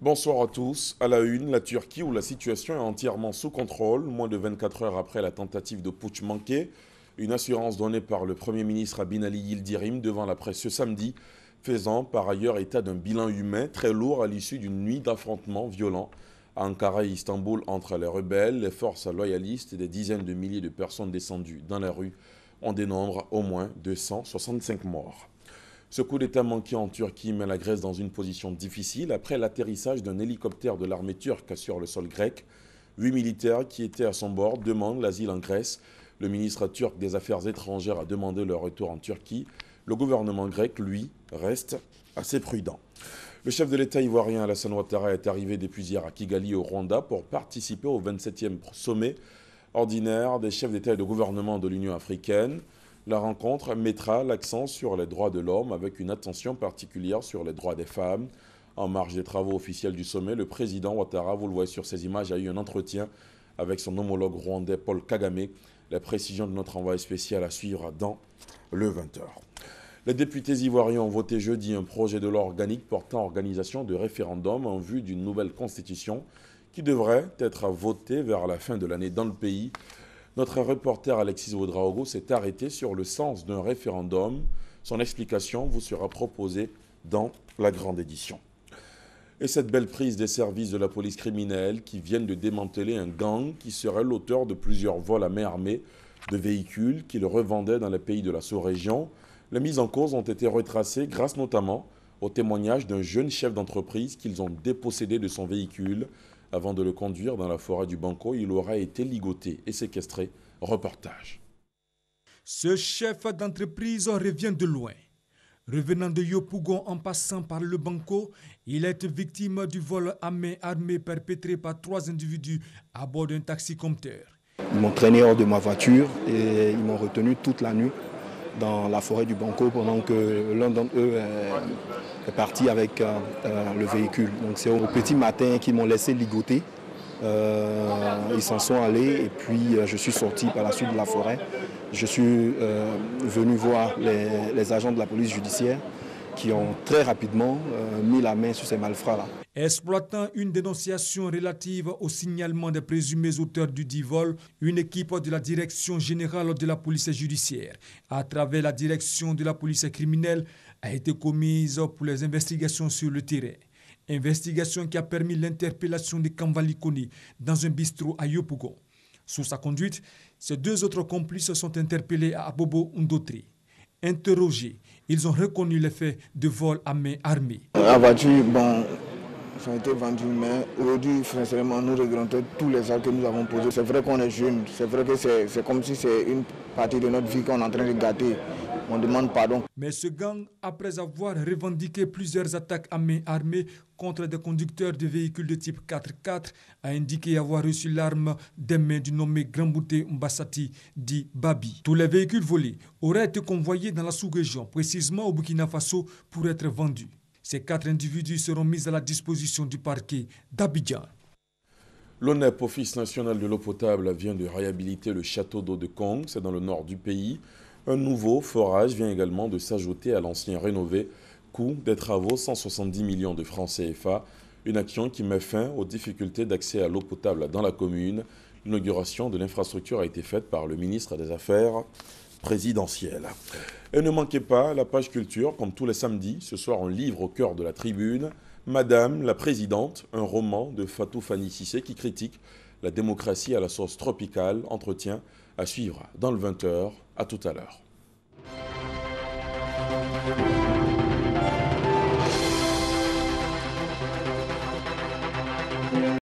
Bonsoir à tous. À la une, la Turquie où la situation est entièrement sous contrôle, moins de 24 heures après la tentative de putsch manquée. Une assurance donnée par le Premier ministre Bin Ali Yildirim devant la presse ce samedi, faisant par ailleurs état d'un bilan humain très lourd à l'issue d'une nuit d'affrontements violents à Ankara et Istanbul entre les rebelles, les forces loyalistes et des dizaines de milliers de personnes descendues dans la rue. On dénombre au moins 265 morts. Ce coup d'État manqué en Turquie met la Grèce dans une position difficile après l'atterrissage d'un hélicoptère de l'armée turque sur le sol grec. 8 militaires qui étaient à son bord demandent l'asile en Grèce. Le ministre turc des Affaires étrangères a demandé leur retour en Turquie. Le gouvernement grec, lui, reste assez prudent. Le chef de l'État ivoirien Alassane Ouattara est arrivé depuis hier à Kigali au Rwanda pour participer au 27e sommet ordinaire des chefs d'État et de gouvernement de l'Union africaine. La rencontre mettra l'accent sur les droits de l'homme avec une attention particulière sur les droits des femmes. En marge des travaux officiels du sommet, le président Ouattara, vous le voyez sur ces images, a eu un entretien avec son homologue rwandais Paul Kagame. Les précisions de notre envoyé spécial à suivre dans le 20h. Les députés ivoiriens ont voté jeudi un projet de loi organique portant organisation de référendum en vue d'une nouvelle constitution qui devrait être votée vers la fin de l'année dans le pays. Notre reporter Alexis Ouedraogo s'est arrêté sur le sens d'un référendum. Son explication vous sera proposée dans la grande édition. Et cette belle prise des services de la police criminelle qui viennent de démanteler un gang qui serait l'auteur de plusieurs vols à main armée de véhicules qu'ils revendaient dans les pays de la sous-région. Les mises en cause ont été retracées grâce notamment au témoignage d'un jeune chef d'entreprise qu'ils ont dépossédé de son véhicule. Avant de le conduire dans la forêt du Banco, il aurait été ligoté et séquestré. Reportage. Ce chef d'entreprise revient de loin. Revenant de Yopougon en passant par le Banco, il est victime du vol à main armée perpétré par 3 individus à bord d'un taxi-compteur. Ils m'ont traîné hors de ma voiture et ils m'ont retenu toute la nuit dans la forêt du Banco pendant que l'un d'entre eux est parti avec le véhicule. Donc c'est au petit matin qu'ils m'ont laissé ligoter. Ils s'en sont allés et puis je suis sorti par la suite de la forêt. Je suis venu voir les agents de la police judiciaire qui ont très rapidement mis la main sur ces malfrats-là. Exploitant une dénonciation relative au signalement des présumés auteurs du dit vol, une équipe de la Direction générale de la police judiciaire, à travers la Direction de la police criminelle, a été commise pour les investigations sur le terrain. Investigation qui a permis l'interpellation de Kambali Koni dans un bistrot à Yopougon. Sous sa conduite, ces 2 autres complices sont interpellés à Abobo Ndotri. Interrogés, ils ont reconnu les faits de vol à main armée. La voiture, ça a été vendu, mais aujourd'hui, sincèrement, nous regrettons tous les actes que nous avons posés. C'est vrai qu'on est jeunes, c'est vrai que c'est comme si c'est une partie de notre vie qu'on est en train de gâter. On demande pardon. Mais ce gang, après avoir revendiqué plusieurs attaques à main armée contre des conducteurs de véhicules de type 4x4, a indiqué avoir reçu l'arme des mains du nommé Grambouté Mbassati, dit Babi. Tous les véhicules volés auraient été convoyés dans la sous-région, précisément au Burkina Faso, pour être vendus. Ces 4 individus seront mis à la disposition du parquet d'Abidjan. L'ONEP, Office national de l'eau potable, vient de réhabiliter le château d'eau de Kong, c'est dans le nord du pays. Un nouveau forage vient également de s'ajouter à l'ancien rénové. Coût des travaux, 170 millions de francs CFA. Une action qui met fin aux difficultés d'accès à l'eau potable dans la commune. L'inauguration de l'infrastructure a été faite par le ministre des Affaires présidentielles. Et ne manquez pas la page culture, comme tous les samedis. Ce soir, un livre au cœur de la tribune. Madame la Présidente, un roman de Fatou Fani Cissé qui critique la démocratie à la sauce tropicale. Entretien à suivre dans le 20h. À tout à l'heure.